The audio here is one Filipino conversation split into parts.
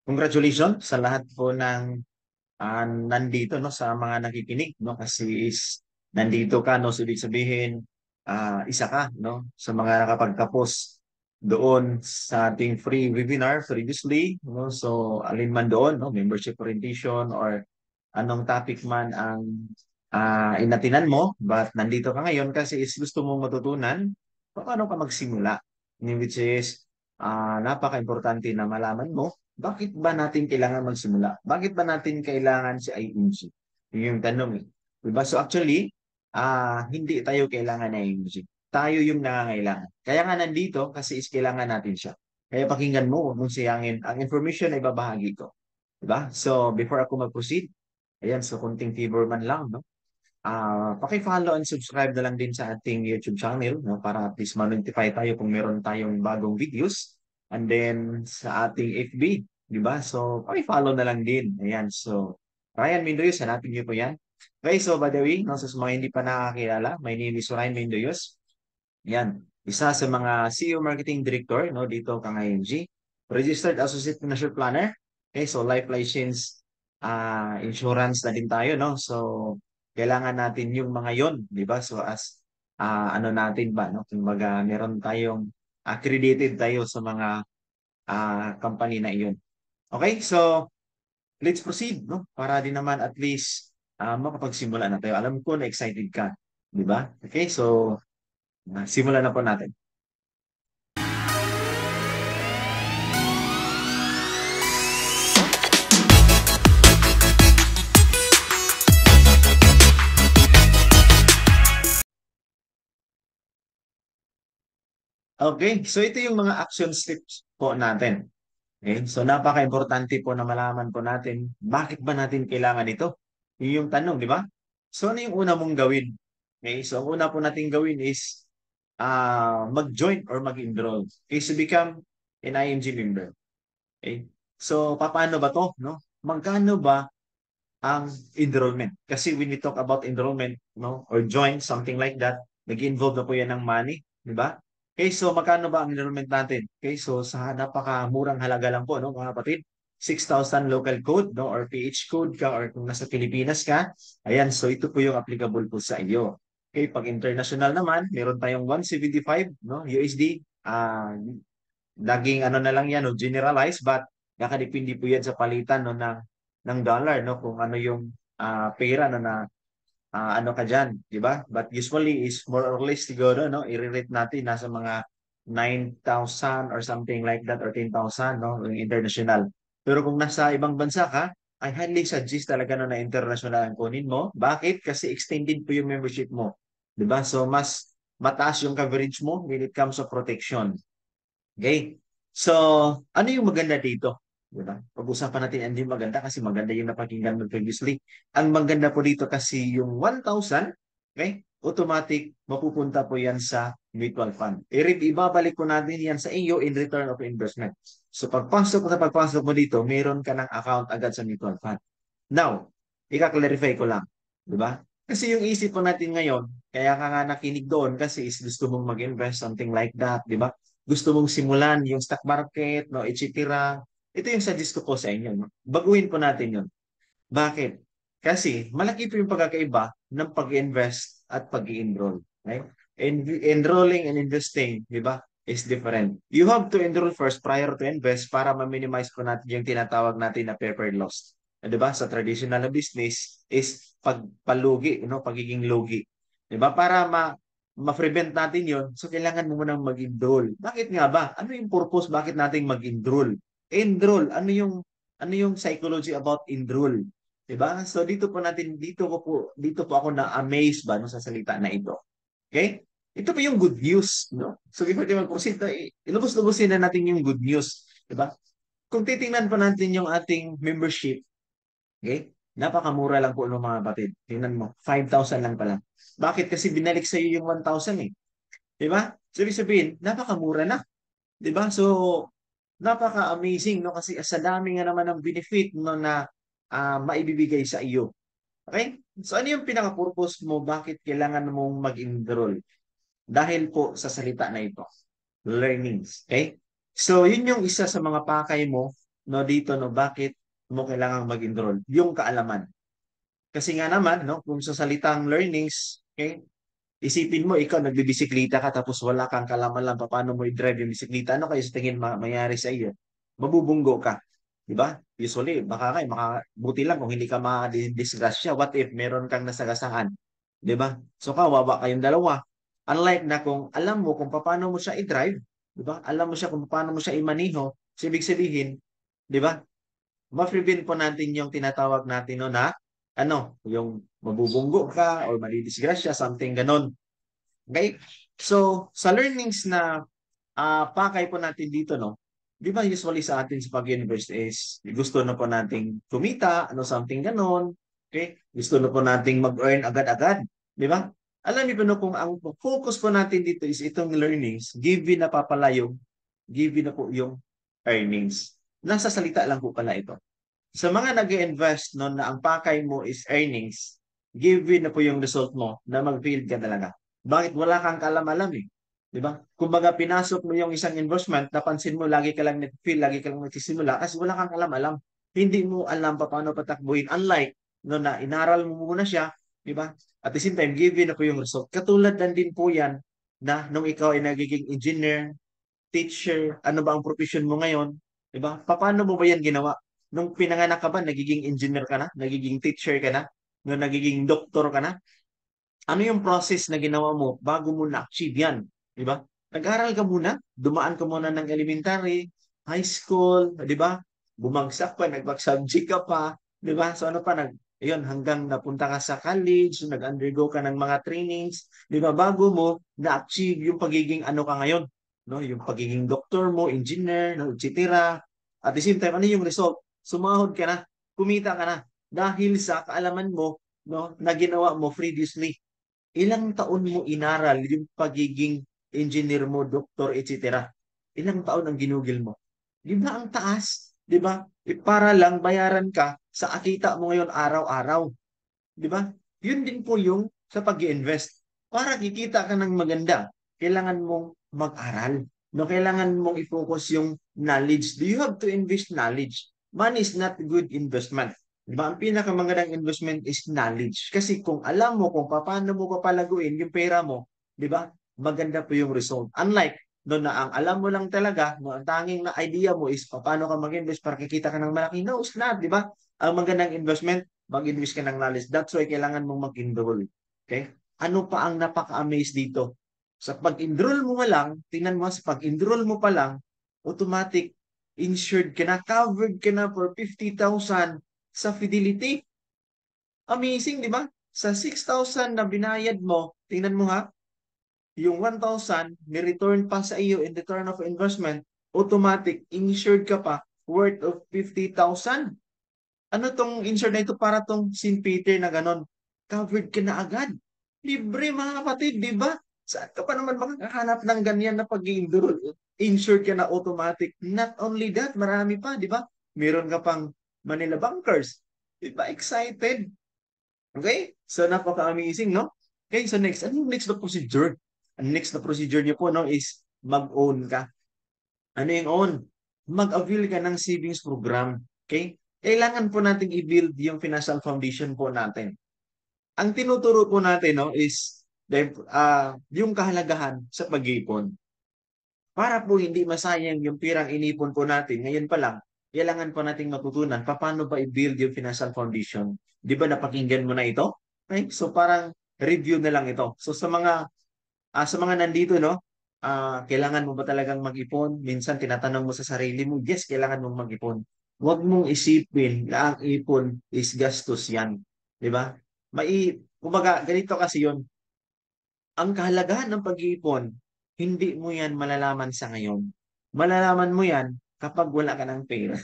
Congratulations sa lahat po ng nandito no sa mga nakikinig no kasi is nandito ka no so ibig sabihin isa ka no sa mga nakapagtapos doon sa ating free webinar previously no so alin man doon no membership orientation or anong topic man ang inatinan mo but nandito ka ngayon kasi is gusto mong matutunan paano ka magsimula which is napaka-importante na malaman mo bakit ba natin kailangan magsimula? Bakit ba natin kailangan si IMG? Yun yung tanong eh. Diba? So actually, hindi tayo kailangan ng IMG. Tayo yung nangangailangan. Kaya nga nandito kasi is kailangan natin siya. Kaya pakinggan mo, huwag mong siyangin. Ang information ay babahagi ko. Diba? So before ako mag-proceed, ayan, so kunting favor man lang, no? Paki-follow and subscribe na lang din sa ating YouTube channel no, para at least ma-notify tayo kung meron tayong bagong videos. And then sa ating FB, di ba? So, paki-follow na lang din. Ayan, so Ryan Mindoyos, hanapin niyo po yan. Okay, so by the way, no, sa mga hindi pa nakakilala, my name is Ryan Mindoyos. Yan, isa sa mga CEO Marketing Director no, dito kang ING. Registered Associate Financial Planner. Okay, so life license insurance na din tayo, no? So, kailangan natin yung mga yon, di ba? So, as ano natin ba, no? Kumbaga, meron tayong accredited tayo sa mga company na iyon. Okay, so let's proceed, no? Para din naman at least makapagsimula na tayo. Alam ko na excited ka, di ba? Okay, so simulan na po natin. Okay, so ito yung mga action steps po natin. Okay, so napaka-importante po na malaman po natin bakit ba natin kailangan ito? Yun yung tanong, di ba? So ano yung una mong gawin? Okay, so ang una po natin gawin is mag-join or mag-enroll. Okay, so become an IMG member. Okay, so paano ba to? No? Magkano ba ang enrollment? Kasi when we talk about enrollment, no, or join, something like that, nag-involve na po yan ng money, di ba? Okay, so magkano ba ang enrollment natin? Okay, so sa napakamurang halaga lang po, no, mga kapatid, 6,000 local code, no, or PH code ka, or kung nasa Pilipinas ka, ayan, so ito po yung applicable po sa iyo. Okay, pag international naman, meron tayong 175, no, USD, naging ano na lang yan, no, generalized, but nakadepende po yan sa palitan no, ng dollar, no, kung ano yung pera no, na ano ka dyan, di ba? But usually is more or less siguro, no, i-rate natin nasa mga 9,000 or something like that or 10,000, no, yung international. Pero kung nasa ibang bansa ka, I highly suggest talaga no, na international ang kunin mo. Bakit? Kasi extended po yung membership mo. Di ba? So, mas mataas yung coverage mo when it comes to protection. Okay? So, ano yung maganda dito? Diba? Pag-usapan natin hindi maganda kasi maganda yung napakinggan mo previously. Ang maganda po dito kasi yung 1,000, okay? Automatic, mapupunta po yan sa mutual fund. Ibabalik po natin yan sa iyo in return of investment. So, pagpasok mo dito, meron ka ng account agad sa mutual fund. Now, ika-clarify ko lang. Diba? Kasi yung isip po natin ngayon, kaya ka nga nakinig doon kasi is gusto mong mag-invest, something like that, di ba? Gusto mong simulan yung stock market, no, etc. Ito yung suggest ko po sa inyo. No? Baguhin po natin yun. Bakit? Kasi malaki po yung pagkakaiba ng pag-invest at pag-enroll. Right? Enrolling and investing, di ba, is different. You have to enroll first prior to invest para ma-minimize po natin yung tinatawag natin na paper loss. Di ba? Sa traditional na business is pagpalugi, pagiging lugi. Di ba? Para ma-prevent natin yon, so kailangan mo munang mag-enroll. Bakit nga ba? Ano yung purpose? Bakit natin mag-enroll? Enroll, ano yung psychology about enroll? 'Di ba? So dito po ako na-amaze ba no sa salita na ito. Okay? Ito po yung good news, no? So before tayo mag-proceed, ilubos-lubusin na natin yung good news, 'di ba? Kung titingnan pa natin yung ating membership, okay? Napakamura lang po ng mga batid. Tingnan mo, 5,000 lang pala. Bakit? Kasi binalik sa iyo yung 1,000 eh. 'Di ba? So ibig sabihin, napakamura na. 'Di ba? So napaka-amazing no kasi sa dami nga naman ng benefit no na maibibigay sa iyo. Okay? So ano yung pinaka-purpose mo? Bakit kailangan mong mag-enroll? Dahil po sa salita na ito, learnings. Okay? So yun yung isa sa mga pakay mo no, dito, no, bakit mo kailangang mag-enroll? Yung kaalaman. Kasi nga naman, no, kung sa salitang learnings, okay, isipin mo, ikaw nagbibisiklita ka tapos wala kang kalaman lang paano mo i-drive yung bisiklita. Ano kayo sa tingin mangyari sa iyo? Mabubunggo ka. Di ba? Usually, baka kayo, buti lang kung hindi ka makadisgrasya. What if meron kang nasagasaan? Di ba? So, kawawa kayong dalawa. Unlike na kung alam mo kung paano mo siya i-drive, di ba? Alam mo siya kung paano mo siya imaniho, so ibig sabihin, di ba? Ma-prevent po natin yung tinatawag natin no na yung mabubunggo ka or madidisgrasya, something ganon. Okay? So, sa learnings na pakay po natin dito, no? Di ba usually sa atin sa pag-invest is gusto na po nating kumita, something ganon. Okay? Gusto na po nating mag-earn agad-agad. Di ba? Alam niyo po no, kung ang focus po natin dito is itong learnings, given na papalayo, given na po yung earnings. Nasa salita lang po pala ito. Sa mga nag-invest no, na ang pakay mo is earnings, given na po yung result mo na mag-fail ka talaga. Bakit wala kang kalam-alam eh? Di ba? Kumbaga pinasok mo yung isang investment, napansin mo lagi ka lang nag-fail, lagi ka lang nagsisimula kasi wala kang alam-alam. Hindi mo alam pa paano patakbuhin. Unlike no, na inaral mo muna siya, di ba? At the same time, given na po yung result. Katulad lang din po yan na nung ikaw ay nagiging engineer, teacher, ano ba ang profession mo ngayon? Di ba? Paano mo ba yan ginawa? Nung pinanganak ka ba, nagiging engineer ka na? Nagiging teacher ka na? Nung nagiging doktor ka na? Ano yung process na ginawa mo bago mo na-achieve yan? Di ba? Nag-aral ka muna, dumaan ka muna ng elementary, high school, di ba? Bumagsak pa, nagbag-subject ka pa, di ba? So ano pa, ayun, hanggang napunta ka sa college, nag-undergo ka ng mga trainings, di ba? Bago mo na-achieve yung pagiging ano ka ngayon, no? Yung pagiging doktor mo, engineer, no? etc. At the same time, ano yung result? Sumahod ka na, kumita ka na, dahil sa kaalaman mo, no, na ginawa mo previously. Ilang taon mo inaral yung pagiging engineer mo, doktor, etc. Ilang taon ang ginugil mo? Di ba ang taas? Di ba? Para lang bayaran ka sa akita mo ngayon araw-araw. Di ba? Yun din po yung sa pag-invest. Para kikita ka ng maganda, kailangan mong mag-aral. No, kailangan mong i-focus yung knowledge. Do you have to invest knowledge? Money is not good investment. Di ba? Ang pinakamagandang investment is knowledge. Kasi kung alam mo kung paano mo papalaguin yung pera mo, di ba? Maganda po yung result. Unlike doon na ang alam mo lang talaga, no, ang tanging na idea mo is paano ka mag-invest para kikita ka ng malaki. No, it's not, di ba? Ang magandang investment, mag-invest ka ng knowledge. That's why kailangan mong mag-enroll. Okay? Ano pa ang napaka-amaze dito? Sa pag-enroll mo lang, tingnan mo sa pag-enroll mo pa lang, automatic insured ka na, covered ka na for 50,000 sa Fidelity. Amazing, di ba? Sa 6,000 na binayad mo, tingnan mo ha, yung 1,000, ni-return pa sa iyo in return of investment, automatic, insured ka pa, worth of 50,000. Ano tong insured na ito? Para tong St. Peter na ganon. Covered ka na agad. Libre mga kapatid, di ba? Saan ka pa naman makakahanap ng ganyan na pag-i-enroll? Insured ka na automatic. Not only that, marami pa, di ba? Meron ka pang Manila Bankers. Di ba? Excited? Okay? So, napaka-amazing, no? Okay, so next. Ano yung next na procedure? Ang next na procedure niyo po, no, is mag-own ka. Ano yung own? Mag-avail ka ng savings program. Okay? Kailangan po natin i-build yung financial foundation po natin. Ang tinuturo po natin, no, is yung kahalagahan sa pag-iipon. Para po hindi masayang yung pirang inipon po natin, ngayon pa lang, kailangan po nating matutunan paano ba i-build yung financial foundation. Di ba napakinggan mo na ito? Okay? So parang review na lang ito. So sa mga nandito, no, kailangan mo ba talagang mag-ipon? Minsan tinatanong mo sa sarili mo, yes, kailangan mong mag-ipon. Huwag mong isipin na ang ipon is gastos yan. Di ba? Kumbaga, ganito kasi yun. Ang kahalagahan ng pag-iipon, hindi mo yan malalaman sa ngayon. Malalaman mo yan kapag wala ka ng pera.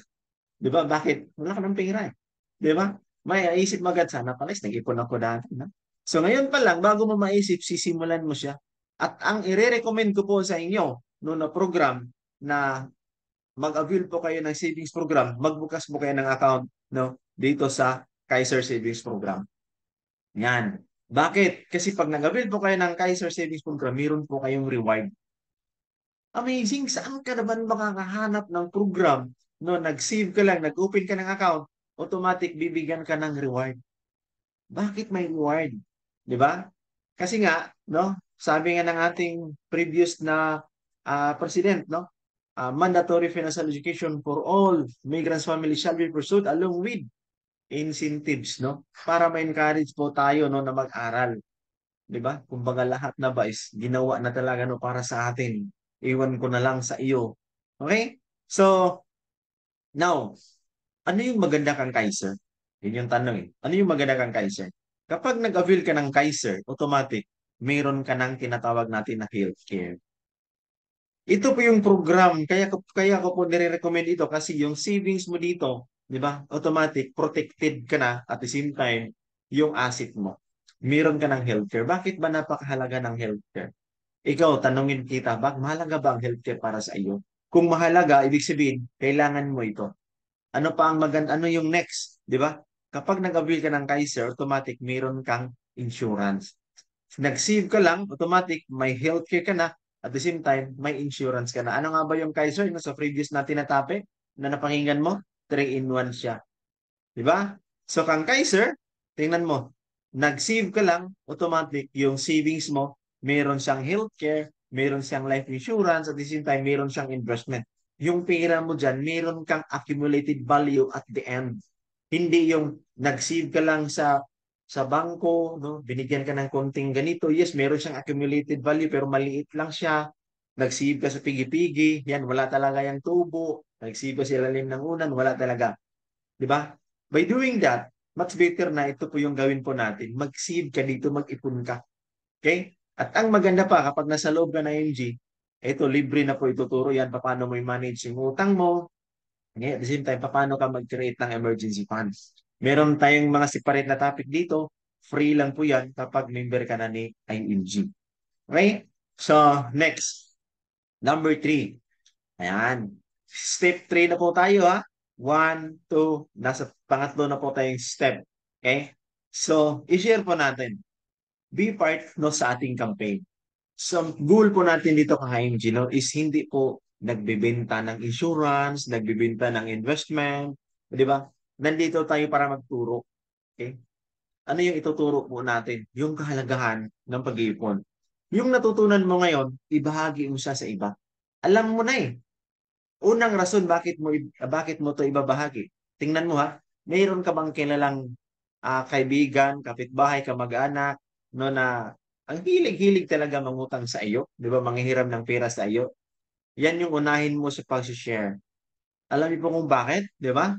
Di ba? Bakit? Wala ka ng pera eh. Di ba? May isip mo agad, sana pala, nag-ipon ako dati. No? So ngayon pa lang, bago mo maisip, sisimulan mo siya. At ang ire-recommend ko po sa inyo, no, na program na mag-avail po kayo ng savings program, magbukas po kayo ng account, no, dito sa Kaiser Savings Program. Yan. Bakit? Kasi pag nag-avail po kayo ng Kaiser Savings Program, meron po kayong reward. Amazing! Saan ka naman makakahanap ng program no, nag-save ka lang, nag-open ka ng account, automatic bibigyan ka ng reward. Bakit may reward? 'Di ba? Kasi nga, no, sabi nga ng ating previous na president, no, mandatory financial education for all migrants families shall be pursued along with incentives, no, para ma-encourage po tayo, no, na mag-aral. 'Di ba? Kumbaga lahat na ba is ginawa na talaga, no, para sa atin. Iwan ko na lang sa iyo. Okay? So, now, ano yung maganda kang Kaiser? Yun yung tanong eh. Ano yung maganda kang Kaiser? Kapag nag-avail ka ng Kaiser, automatic, mayroon ka ng tinatawag natin na healthcare. Ito po yung program, kaya ko po nire-recommend ito kasi yung savings mo dito, di ba? Automatic, protected ka na at the same time, yung asset mo. Meron ka ng healthcare. Bakit ba napakahalaga ng healthcare? Ikaw, tanungin kita, mahalaga ba ang healthcare para sa iyo? Kung mahalaga, ibig sabihin, kailangan mo ito. Ano pa ang maganda? Ano yung next? Di ba? Kapag nag-avail ka ng Kaiser, automatic meron kang insurance. Nag-save ka lang, automatic may healthcare ka na, at the same time, may insurance ka na. Ano nga ba yung Kaiser? No, sa previous natin na topic na napakinggan mo, 3-in-1 siya. Di ba? So, kang Kaiser, tingnan mo, nag-save ka lang, automatic, yung savings mo, meron siyang healthcare, meron siyang life insurance, at the same time, meron siyang investment. Yung pera mo dyan, meron kang accumulated value at the end. Hindi yung nag-save ka lang sa bangko, no? Binigyan ka ng konting ganito. Yes, meron siyang accumulated value, pero maliit lang siya. Nag-save ka sa pigi-pigi, yan, wala talaga yung tubo. Nag-save ka sa ilalim ng unan, wala talaga. Di ba? By doing that, much better na ito po yung gawin po natin. Mag-save ka dito, mag-ipon ka. Okay? At ang maganda pa, kapag nasa loob ka na MG, ito, libre na po ituturo yan, paano mo i-manage yung utang mo. Okay? At the same time, paano ka mag-create ng emergency funds. Meron tayong mga separate na topic dito. Free lang po yan kapag member ka na ni IMG. Okay? So, next. Number 3. Ayan. Step 3 na po tayo ha. 1, 2, nasa pangatlo na po tayong step. Okay? So, i-share po natin. Be part no sa ating campaign. So, goal po natin dito ka-HMG no, is hindi po nagbebenta ng insurance, nagbebenta ng investment, di ba? Nandito tayo para magturo. Okay? Ano yung ituturo po natin? Yung kahalagahan ng pag-iipon. Yung natutunan mo ngayon, ibahagi mo siya sa iba. Alam mo na eh. Unang rason bakit mo to ibabahagi. Tingnan mo ha, mayroon ka bang kilalang kaibigan, kapitbahay, kamag-anak no na ang hilig-hilig talaga mangutang sa iyo, 'di ba? Manghihiram ng pera sa iyo. Yan yung unahin mo sa pag-share. Alam niyo po kung bakit, 'di ba?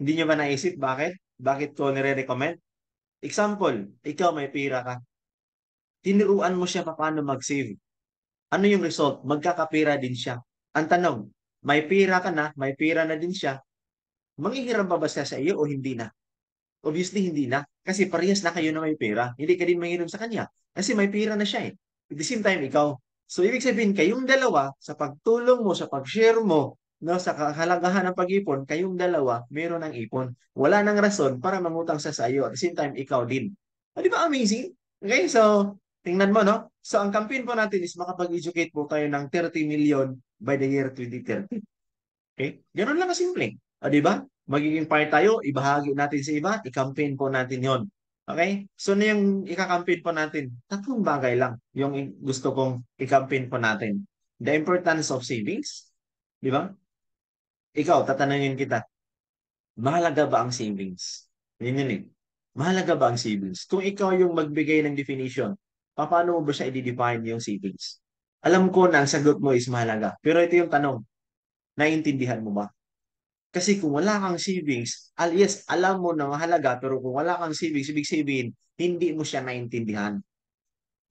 Hindi niyo ba naisip bakit? Bakit ko nire-recommend? Example, ikaw may pera ka. Tinuruan mo siya paano mag-save. Ano yung result? Magkakapera din siya. Ang tanong, may pera ka na, may pera na din siya, manghihiram pa ba siya sa iyo o hindi na? Obviously, hindi na. Kasi parehas na kayo na may pera. Hindi ka din manghiram sa kanya. Kasi may pera na siya eh. At the same time, ikaw. So, ibig sabihin, kayong dalawa, sa pagtulong mo, sa pag-share mo, no, sa kahalagahan ng pag-ipon, kayong dalawa, meron ng ipon. Wala nang rason para mangutang sa iyo. At the same time, ikaw din. Di ba amazing? Okay, so, tingnan mo, no? So, ang campaign po natin is makapag-educate po tayo ng 30 million by the year 2030. Okay? Ganun lang kasimple. O, di ba? Magiging part tayo, ibahagi natin sa iba, i-campaign po natin yon. Okay? So, na yung ika-campaign po natin? Tatlong bagay lang yung gusto kong i-campaign po natin. The importance of savings. Di ba? Ikaw, tatanungin kita, mahalaga ba ang savings? Yun eh. Mahalaga ba ang savings? Kung ikaw yung magbigay ng definition, paano mo ba siya i-define yung savings? Alam ko na ang sagot mo is mahalaga. Pero ito yung tanong, naiintindihan mo ba? Kasi kung wala kang savings, yes, alam mo na mahalaga, pero kung wala kang savings, ibig sabihin, hindi mo siya naintindihan.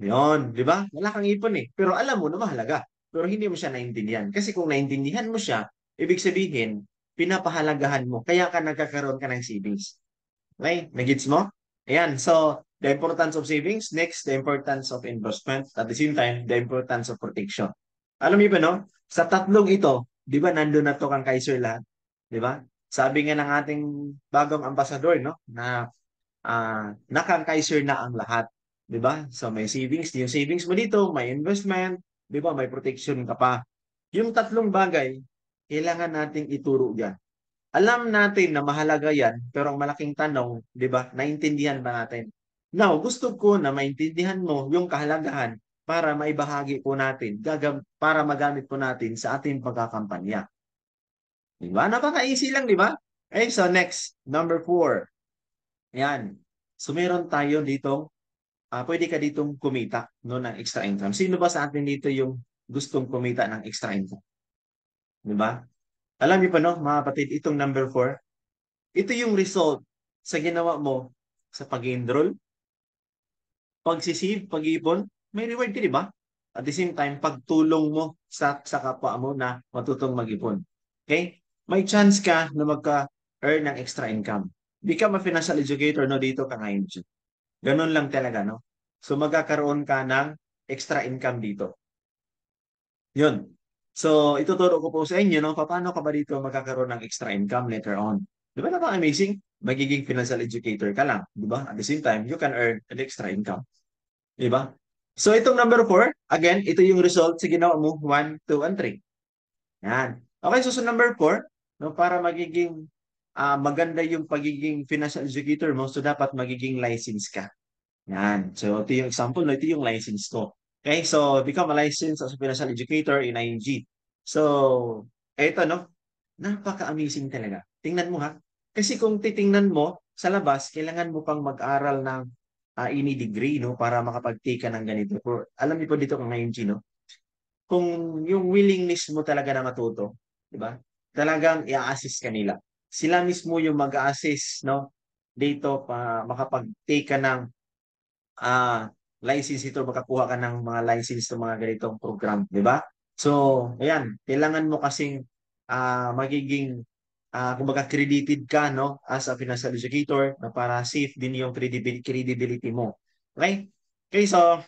Yun, di ba? Wala kang ipon eh. Pero alam mo na mahalaga, pero hindi mo siya naintindihan. Kasi kung naintindihan mo siya, ibig sabihin, pinapahalagahan mo, kaya ka nagkakaroon ka ng savings. Okay? Nagits mo? Ayan, so, the importance of savings. Next, the importance of investment. At the same time, the importance of protection. Alam niyo ba, no? Sa tatlong ito, di ba, nandun na to kang Kaiser lahat? Di ba? Sabi nga ng ating bagong ambasador, no? Na nakang-Kaiser na ang lahat. Di ba? So, may savings. Yung savings mo dito, may investment. Di ba? May protection ka pa. Yung tatlong bagay, kailangan nating ituro yan. Alam natin na mahalaga yan, pero ang malaking tanong, di ba, naintindihan ba natin? Now, gusto ko na maintindihan mo yung kahalagahan para maibahagi po natin, para magamit po natin sa ating pagkakampanya. Di ba? Napaka-easy lang, di ba? Okay, so next, number 4. Yan. So meron tayo dito, pwede ka ditong kumita no, ng extra income. Sino ba sa atin dito yung gustong kumita ng extra income? Di ba? Alam niyo pa no, mga kapatid, itong number 4, ito yung result sa ginawa mo sa pag-enroll, pag-save, pag-ipon, may reward ka, di ba? At the same time, pagtulong mo sa kapwa mo na matutong mag-ipon. Okay? May chance ka na magka-earn ng extra income. Become a financial educator, no, dito ka ngayon. Ganun lang talaga, no? So, magkakaroon ka ng extra income dito. Yun. So, ituturo ko po sa inyo, no, paano ka ba dito magkakaroon ng extra income later on. Di ba napaka-amazing? Magiging financial educator ka lang. Di ba? At the same time, you can earn an extra income. Di ba? So, itong number 4, again, ito yung result sa ginawa mo, 1, 2, and 3. Yan. Okay, so sa number 4, no, para magiging maganda yung pagiging financial educator mo, so dapat magiging license ka. Yan. So, ito yung example, no? Ito yung license ko. Okay, so become a licensed as a financial educator in ING. So, eto, no? Napaka-amazing talaga. Tingnan mo, ha? Kasi kung titingnan mo, sa labas, kailangan mo pang mag-aral ng any degree, no? Para makapag-take ka ng ganito. Alam niyo po dito kung ING, no? Kung yung willingness mo talaga na matuto, di ba? Talagang i-assist ka nila. Sila mismo yung mag-assist, no? Dito pa makapag-take ka ng license ito, makakuha ka ng mga license ng mga ganitong program, di ba? So, ayan, kailangan mo kasing magiging kumbaga credited ka no as a financial educator na para safe din yung credibility mo. Okay? Okay, so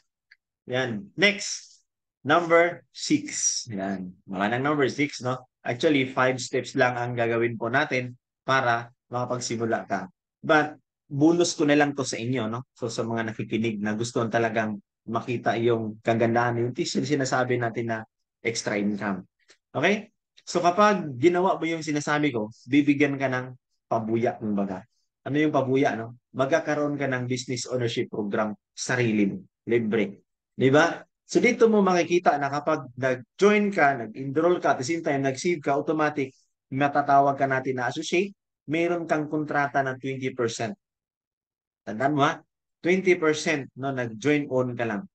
yan. Next, number 6. Yan. Mga ng number 6, no? Actually, 5 steps lang ang gagawin po natin para makapagsimula ka. But, bonus ko na lang to sa inyo, no? So, sa mga nakikinig na gusto talagang makita yung kagandahan, yung sinasabi natin na extra income. Okay? So, kapag ginawa mo yung sinasabi ko, bibigyan ka ng pabuya, kumbaga. Ano yung pabuya, no? Magkakaroon ka ng business ownership program sarili mo. Libre. Di ba? So dito mo makikita na kapag nag-join ka, nag-enroll ka, at the same time nag-save ka, automatic, matatawag ka natin na associate, mayroon kang kontrata ng 20%. Tandaan mo ha? 20% no, nag-join on ka lang.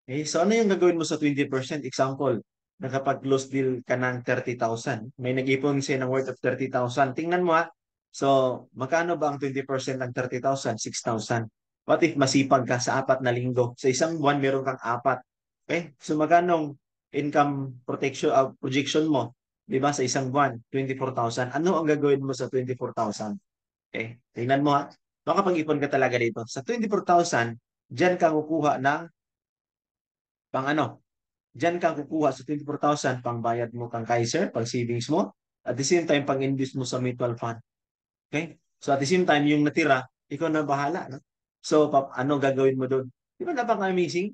Okay? So ano yung gagawin mo sa 20%? Example, nakapag-close deal ka ng 30,000. May nag-ipon siya ng worth of 30,000. Tingnan mo ha? So, magkano ba ang 20% ng 30,000? 6,000. What if masipag ka sa 4 na linggo? Sa isang buwan, meron kang 4. Okay? So, magkano income projection mo? Di ba? Sa isang buwan, 24,000. Ano ang gagawin mo sa 24,000? Okay? Tingnan mo ha. Makapag-ipon ka talaga dito. Sa 24,000, dyan ka kukuha ng pang ano? Dyan ka kukuha sa 24,000 pang bayad mo kang Kaiser, pang savings mo. At the same time, pang invest mo sa mutual fund. Okay? So at the same time, yung natira, ikaw na bahala. No? So, ano gagawin mo doon? Di ba napaka-amazing?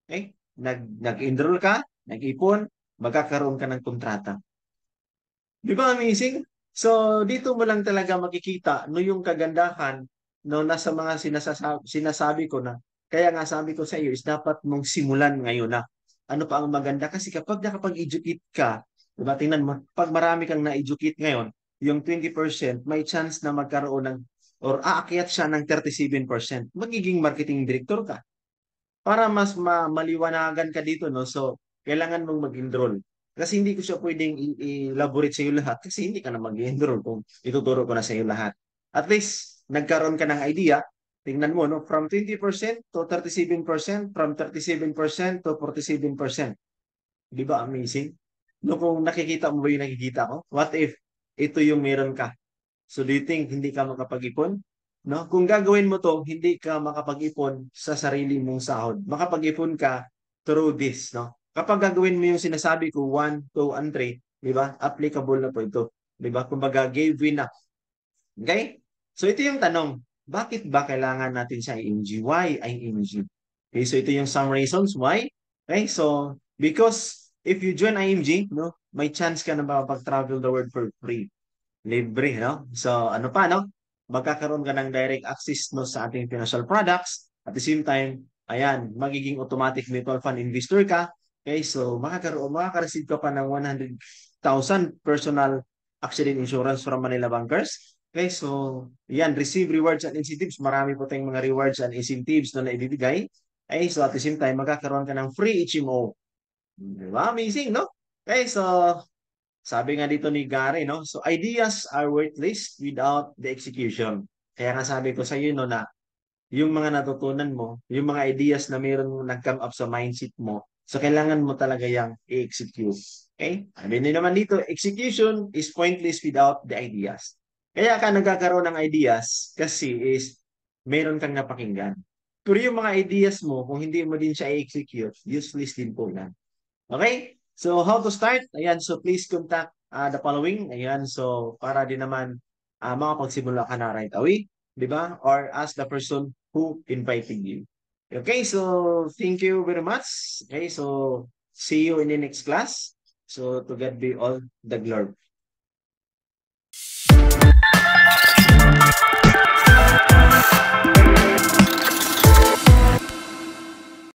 Okay? Nag-enroll ka, nag-ipon, magkakaroon ka ng kontrata. Di ba amazing? So, dito mo lang talaga makikita no yung kagandahan no nasa mga sinasabi ko na kaya nga sabi ko sa iyo is dapat mong simulan ngayon na. Ano pa ang maganda? Kasi kapag nakapag-educate ka, diba, tingnan mo, pag marami kang na-educate ngayon, yung 20%, may chance na magkaroon ng, or aakyat siya ng 37%. Magiging marketing director ka. Para mas maliwanagan ka dito, no? So, kailangan mong mag-enroll. Kasi hindi ko siya pwedeng i-elaborate sa iyo lahat kasi hindi ka na mag-enroll kung ituturo ko na sa iyo lahat. At least, nagkaroon ka ng idea. Tingnan mo, no? From 20% to 37%, from 37% to 47%. Di ba amazing? No, kung nakikita mo ba yung nakikita ko? What if ito yung meron ka? So do you think hindi ka makapag-ipon? No? Kung gagawin mo to, hindi ka makapag-ipon sa sarili mong sahod. Makapag-ipon ka through this, no? Kapag gagawin mo yung sinasabi ko, 1, 2, and 3, di ba? Applicable na po ito. Di ba? Kumbaga, gave win na. Okay? So ito yung tanong, bakit ba kailangan natin siya i-NG? Why ING? Okay, so ito yung some reasons why. Okay, so because if you join IMG, no, may chance ka na makapag-travel the world for free. Libre, no? So, ano pa, no? Magkakaroon ka ng direct access, no, sa ating financial products. At the same time, ayan, magiging automatic mutual fund investor ka. Okay, so makaka-receive ka pa ng 100,000 personal accident insurance from Manila Bankers. Okay, so, yan, receive rewards and incentives. Marami po tayong mga rewards and incentives na naibibigay. Okay, so at the same time, magkakaroon ka ng free HMO. Diba? Amazing, no? Okay, so sabi nga dito ni Gary, no? So ideas are worthless without the execution. Kaya nga sabi ko sa iyo no na yung mga natutunan mo, yung mga ideas na mayroon nag-come up sa mindset mo, so kailangan mo talaga yang i-execute. Okay? Sabi din naman dito, execution is pointless without the ideas. Kaya ka nagkakaroon ng ideas kasi is mayroon kang napakinggan. Pero yung mga ideas mo, kung hindi mo din siya i-execute, useless din po yan. Okay? So, how to start? Ayan, so please contact the following. Ayan, so para din naman makapagsimula ka na right away. Di ba? Or ask the person who invited you. Okay, so thank you very much. Okay, so see you in the next class. So to God be all the glory.